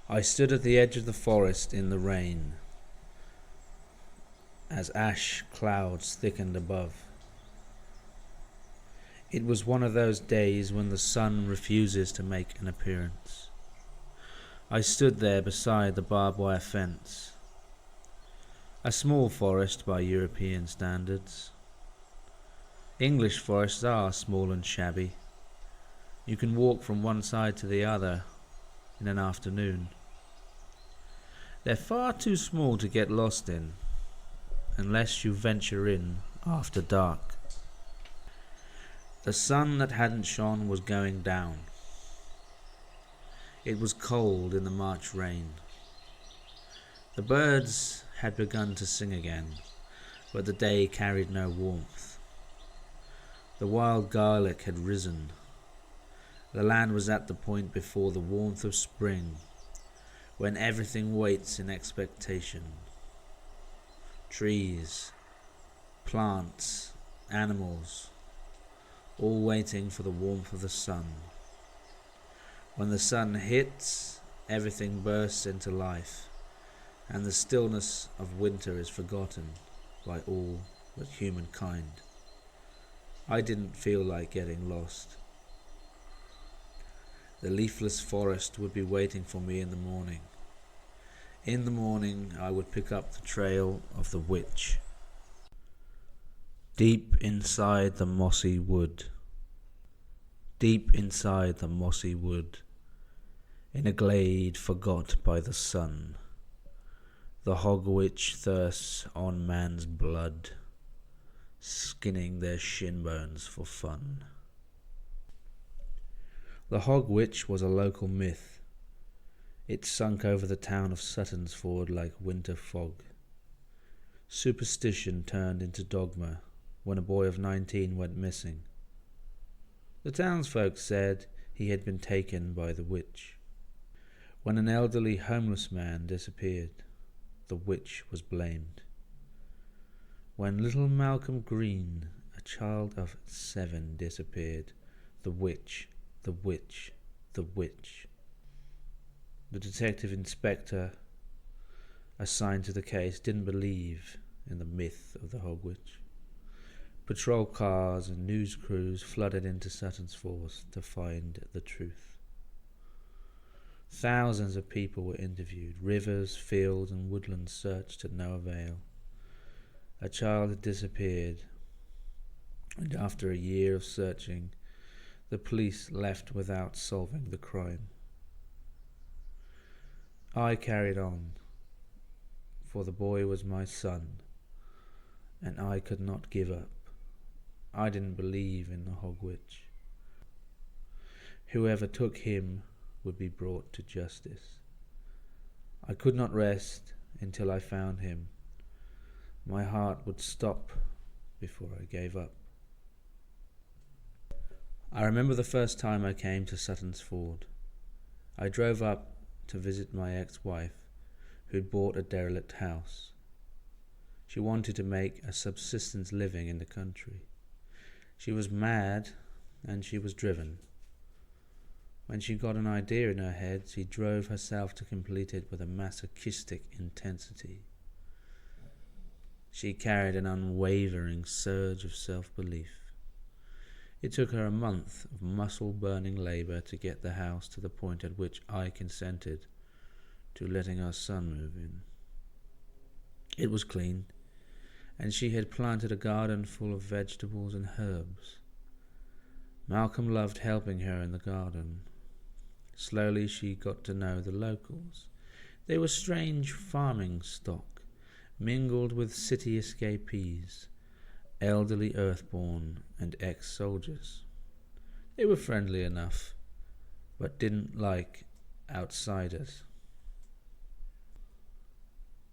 I stood at the edge of the forest in the rain, as ash clouds thickened above. It was one of those days when the sun refuses to make an appearance. I stood there beside the barbed wire fence. A small forest by European standards. English forests are small and shabby. You can walk from one side to the other in an afternoon. They're far too small to get lost in, unless you venture in after dark. The sun that hadn't shone was going down. It was cold in the March rain. The birds had begun to sing again, but the day carried no warmth. The wild garlic had risen. The land was at the point before the warmth of spring, when everything waits in expectation. Trees, plants, animals, all waiting for the warmth of the sun. When the sun hits, everything bursts into life, and the stillness of winter is forgotten by all but humankind. I didn't feel like getting lost. The leafless forest would be waiting for me in the morning. In the morning, I would pick up the trail of the witch. Deep inside the mossy wood. Deep inside the mossy wood, in a glade forgot by the sun, the hog witch thirsts on man's blood, skinning their shin bones for fun. The hog witch was a local myth. It sunk over the town of Suttonsford like winter fog. Superstition turned into dogma when a boy of 19 went missing. The townsfolk said he had been taken by the witch. When an elderly homeless man disappeared, the witch was blamed. When little Malcolm Green, a child of 7, disappeared, the witch, the witch, the witch. The detective inspector assigned to the case didn't believe in the myth of the hog witch. Patrol cars and news crews flooded into Suttonsford to find the truth. Thousands of people were interviewed. Rivers, fields and woodlands searched to no avail. A child had disappeared, and after a year of searching, the police left without solving the crime. I carried on, for the boy was my son, and I could not give up. I didn't believe in the hog witch. Whoever took him would be brought to justice. I could not rest until I found him. My heart would stop before I gave up. I remember the first time I came to Suttonsford. I drove up to visit my ex-wife, who'd bought a derelict house. She wanted to make a subsistence living in the country. She was mad, and she was driven. When she got an idea in her head, she drove herself to complete it with a masochistic intensity. She carried an unwavering surge of self-belief. It took her a month of muscle-burning labour to get the house to the point at which I consented to letting our son move in. It was clean, and she had planted a garden full of vegetables and herbs. Malcolm loved helping her in the garden. Slowly she got to know the locals. They were strange farming stock, mingled with city escapees, elderly earthborn and ex-soldiers. They were friendly enough, but didn't like outsiders.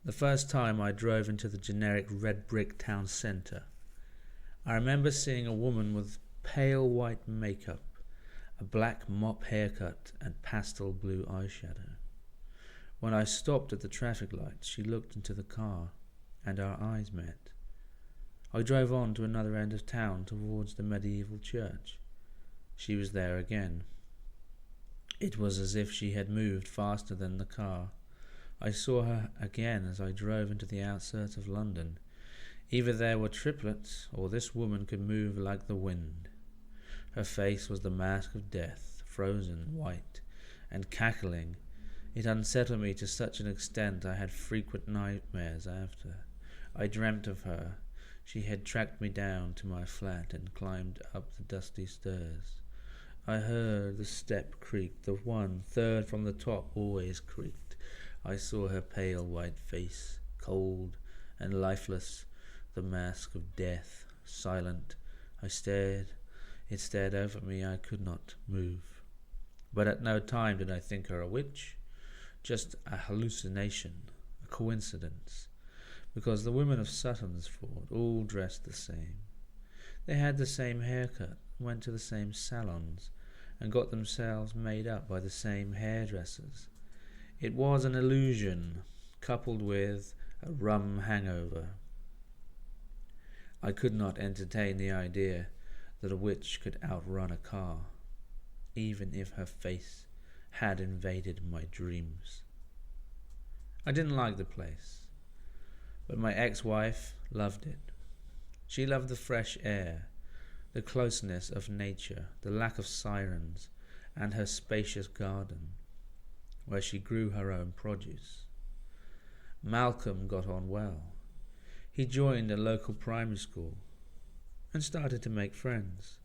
The first time I drove into the generic red brick town centre, I remember seeing a woman with pale white makeup, a black mop haircut and pastel blue eyeshadow. When I stopped at the traffic light, she looked into the car, and our eyes met. I drove on to another end of town towards the medieval church. She was there again. It was as if she had moved faster than the car. I saw her again as I drove into the outskirts of London. Either there were triplets, or this woman could move like the wind. Her face was the mask of death, frozen, white, and cackling. It unsettled me to such an extent I had frequent nightmares after. I dreamt of her. She had tracked me down to my flat and climbed up the dusty stairs. I heard the step creak, the 1/3 from the top always creaked. I saw her pale white face, cold and lifeless, the mask of death, silent. I stared. It stared over me. I could not move. But at no time did I think her a witch, just a hallucination, a coincidence, because the women of Suttonsford all dressed the same. They had the same haircut, went to the same salons, and got themselves made up by the same hairdressers. It was an illusion, coupled with a rum hangover. I could not entertain the idea that a witch could outrun a car, even if her face had invaded my dreams. I didn't like the place, but my ex-wife loved it. She loved the fresh air, the closeness of nature, the lack of sirens, and her spacious garden, where she grew her own produce. Malcolm got on well. He joined a local primary school and started to make friends.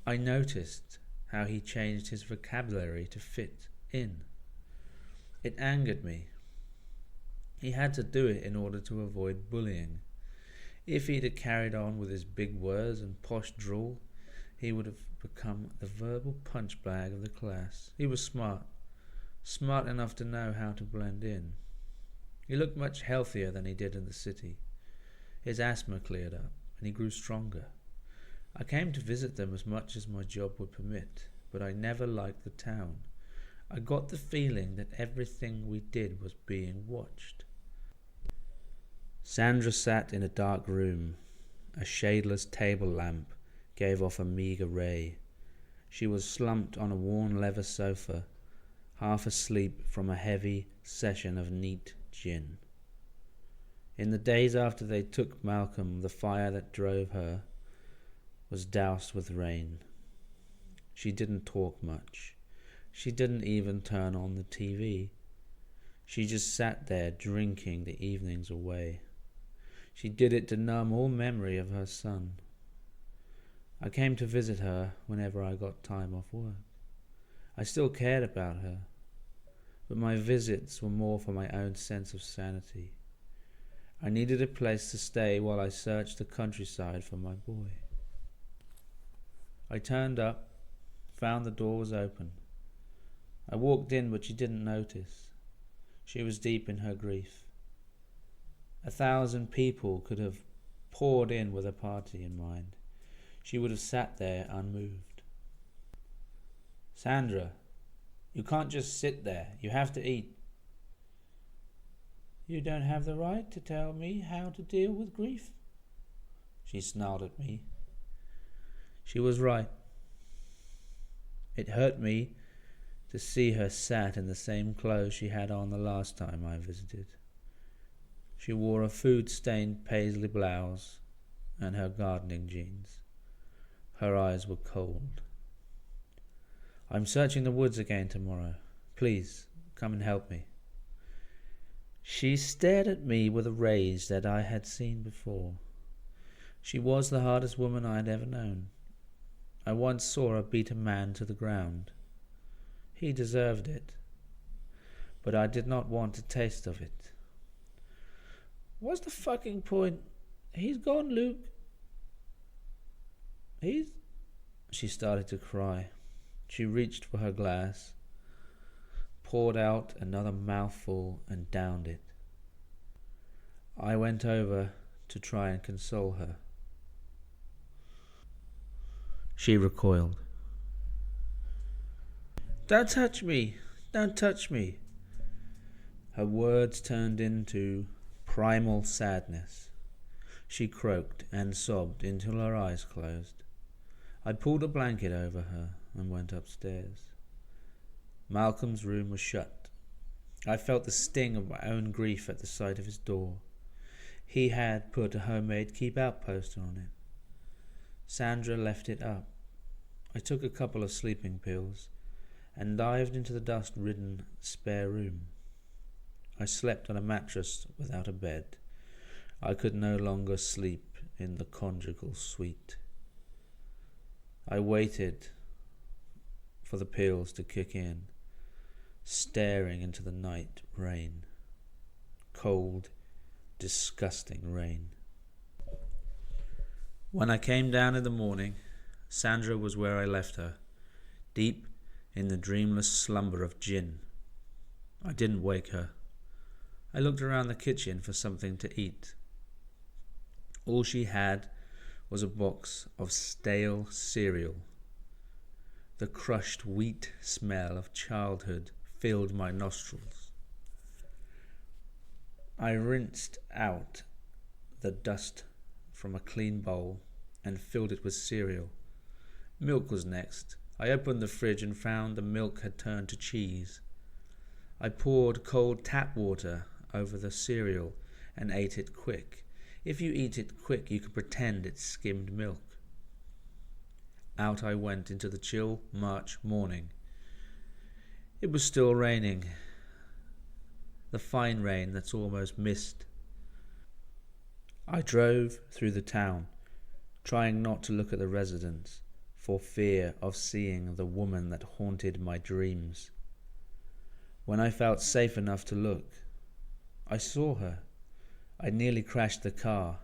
I noticed how he changed his vocabulary to fit in. It angered me. He had to do it in order to avoid bullying. If he'd have carried on with his big words and posh drawl, he would have become the verbal punch bag of the class. He was smart enough to know how to blend in. He looked much healthier than he did in the city. His asthma cleared up, and he grew stronger. I came to visit them as much as my job would permit, but I never liked the town. I got the feeling that everything we did was being watched. Sandra sat in a dark room. A shadeless table lamp gave off a meagre ray. She was slumped on a worn leather sofa, half asleep from a heavy session of neat gin. In the days after they took Malcolm, the fire that drove her was doused with rain. She didn't talk much. She didn't even turn on the TV. She just sat there drinking the evenings away. She did it to numb all memory of her son. I came to visit her whenever I got time off work. I still cared about her, but my visits were more for my own sense of sanity. I needed a place to stay while I searched the countryside for my boy. I turned up, found the door was open. I walked in, but she didn't notice. She was deep in her grief. 1,000 people could have poured in with a party in mind. She would have sat there unmoved. Sandra, you can't just sit there. You have to eat. You don't have the right to tell me how to deal with grief, she snarled at me. She was right. It hurt me to see her sat in the same clothes she had on the last time I visited. She wore a food-stained paisley blouse and her gardening jeans. Her eyes were cold. I'm searching the woods again tomorrow. Please, come and help me. She stared at me with a rage that I had seen before. She was the hardest woman I had ever known. I once saw her beat a man to the ground. He deserved it, but I did not want a taste of it. What's the fucking point? He's gone, Luke. She started to cry. She reached for her glass, poured out another mouthful and downed it. I went over to try and console her. She recoiled. Don't touch me! Don't touch me! Her words turned into primal sadness. She croaked and sobbed until her eyes closed. I pulled a blanket over her and went upstairs. Malcolm's room was shut. I felt the sting of my own grief at the sight of his door. He had put a homemade keep-out poster on it. Sandra left it up. I took a couple of sleeping pills and dived into the dust-ridden spare room. I slept on a mattress without a bed. I could no longer sleep in the conjugal suite. I waited for the pills to kick in, staring into the night rain. Cold, disgusting rain. When I came down in the morning, Sandra was where I left her, deep in the dreamless slumber of gin. I didn't wake her. I looked around the kitchen for something to eat. All she had was a box of stale cereal. The crushed wheat smell of childhood filled my nostrils. I rinsed out the dust from a clean bowl and filled it with cereal. Milk was next. I opened the fridge and found the milk had turned to cheese. I poured cold tap water over the cereal and ate it quick. If you eat it quick, you can pretend it's skimmed milk. Out I went into the chill March morning. It was still raining, the fine rain that's almost mist. I drove through the town, trying not to look at the residents, for fear of seeing the woman that haunted my dreams. When I felt safe enough to look, I saw her. I nearly crashed the car.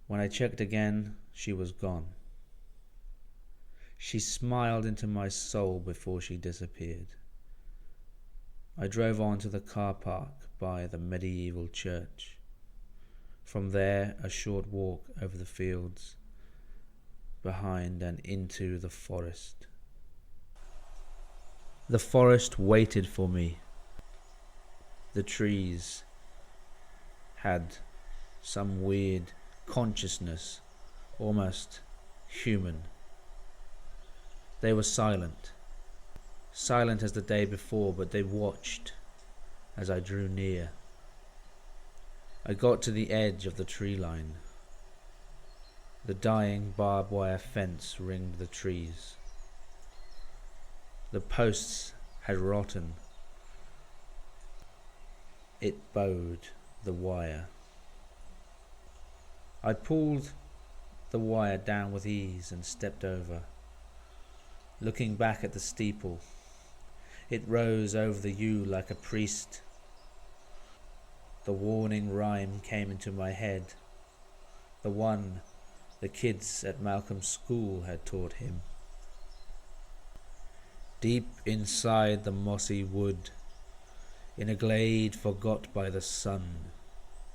When I checked again, she was gone. She smiled into my soul before she disappeared. I drove on to the car park by the medieval church. From there, a short walk over the fields, behind and into the forest. The forest waited for me. The trees had some weird consciousness, almost human. They were silent as the day before, but they watched as I drew near. I got to the edge of the tree line. The dying barbed wire fence ringed the trees. The posts had rotten. It bowed the wire. I pulled the wire down with ease and stepped over. Looking back at the steeple, it rose over the yew like a priest. The warning rhyme came into my head, the one the kids at Malcolm's school had taught him. Deep inside the mossy wood, in a glade forgot by the sun,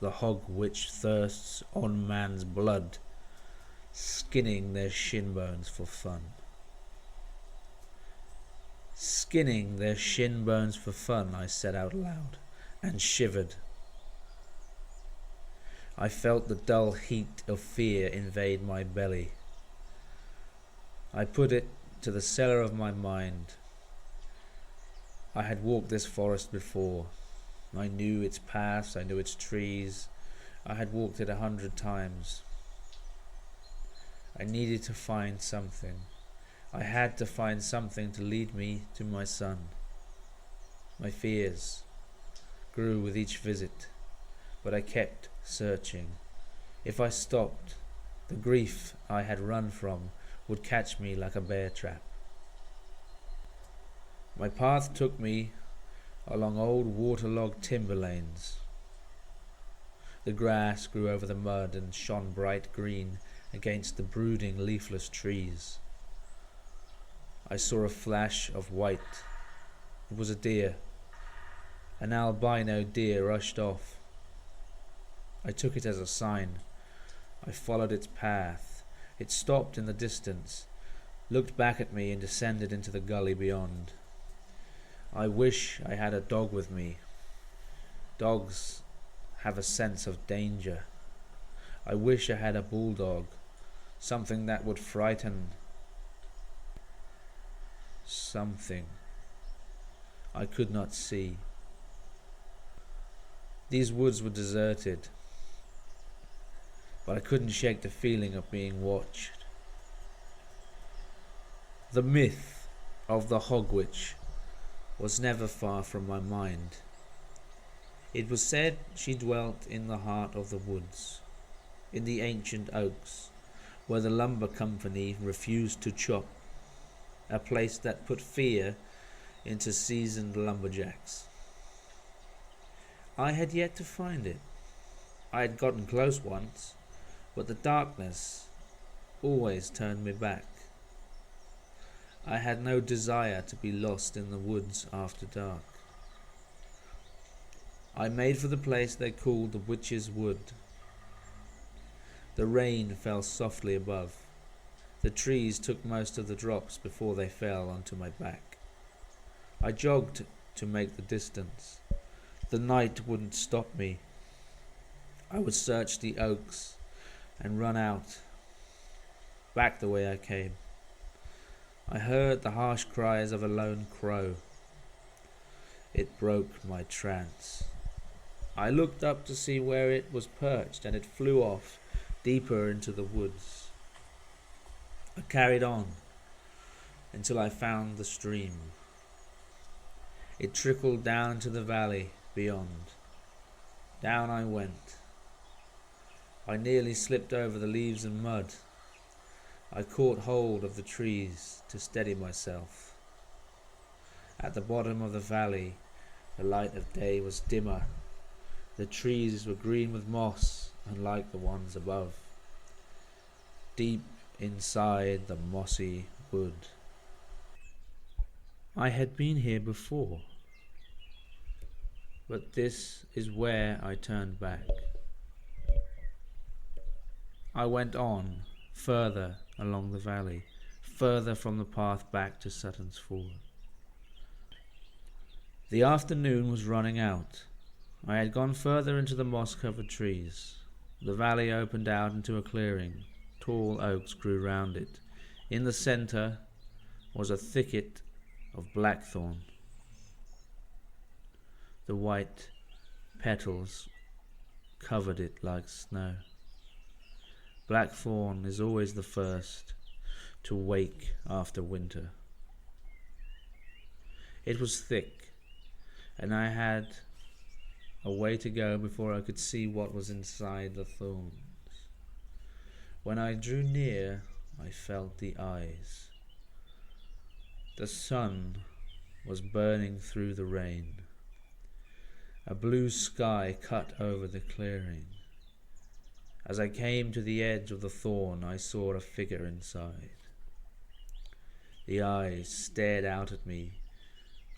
the hog witch thirsts on man's blood, skinning their shin bones for fun. Skinning their shin bones for fun, I said out loud, and shivered. I felt the dull heat of fear invade my belly. I put it to the cellar of my mind. I had walked this forest before. I knew its paths, I knew its trees. I had walked it 100 times. I needed to find something. I had to find something to lead me to my son. My fears grew with each visit, but I kept searching. If I stopped, the grief I had run from would catch me like a bear trap. My path took me along old waterlogged timber lanes. The grass grew over the mud and shone bright green against the brooding leafless trees. I saw a flash of white. It was a deer. An albino deer rushed off. I took it as a sign. I followed its path. It stopped in the distance, looked back at me and descended into the gully beyond. I wish I had a dog with me. Dogs have a sense of danger. I wish I had a bulldog, something that would frighten. Something I could not see. These woods were deserted, but I couldn't shake the feeling of being watched. The myth of the Hog Witch was never far from my mind. It was said she dwelt in the heart of the woods, in the ancient oaks, where the lumber company refused to chop, a place that put fear into seasoned lumberjacks. I had yet to find it. I had gotten close once, but the darkness always turned me back. I had no desire to be lost in the woods after dark. I made for the place they called the Witch's Wood. The rain fell softly above. The trees took most of the drops before they fell onto my back. I jogged to make the distance. The night wouldn't stop me. I would search the oaks and run out, back the way I came. I heard the harsh cries of a lone crow. It broke my trance. I looked up to see where it was perched, and it flew off deeper into the woods. I carried on until I found the stream. It trickled down to the valley beyond. Down I went. I nearly slipped over the leaves and mud. I caught hold of the trees to steady myself. At the bottom of the valley, the light of day was dimmer. The trees were green with moss, unlike the ones above. Deep inside the mossy wood. I had been here before, but this is where I turned back. I went on, further along the valley, further from the path back to Sutton's Ford. The afternoon was running out. I had gone further into the moss-covered trees. The valley opened out into a clearing. Tall oaks grew round it. In the centre was a thicket of blackthorn. The white petals covered it like snow. Blackthorn is always the first to wake after winter. It was thick, and I had a way to go before I could see what was inside the thorns. When I drew near, I felt the eyes. The sun was burning through the rain. A blue sky cut over the clearing. As I came to the edge of the thorn, I saw a figure inside. The eyes stared out at me,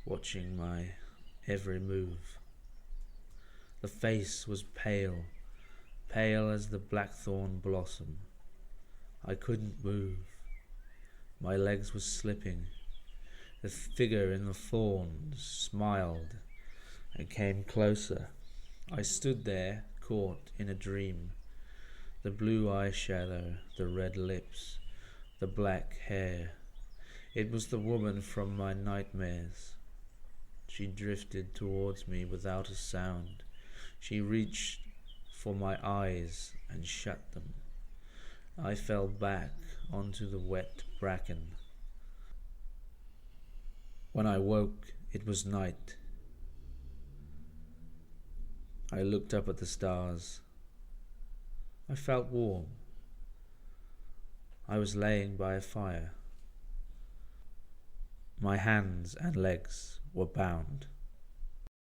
watching my every move. The face was pale, pale as the blackthorn blossom. I couldn't move. My legs were slipping. The figure in the thorns smiled and came closer. I stood there, caught in a dream. The blue eyeshadow, the red lips, the black hair. It was the woman from my nightmares. She drifted towards me without a sound. She reached for my eyes and shut them. I fell back onto the wet bracken. When I woke, it was night. I looked up at the stars. I felt warm. I was laying by a fire. My hands and legs were bound.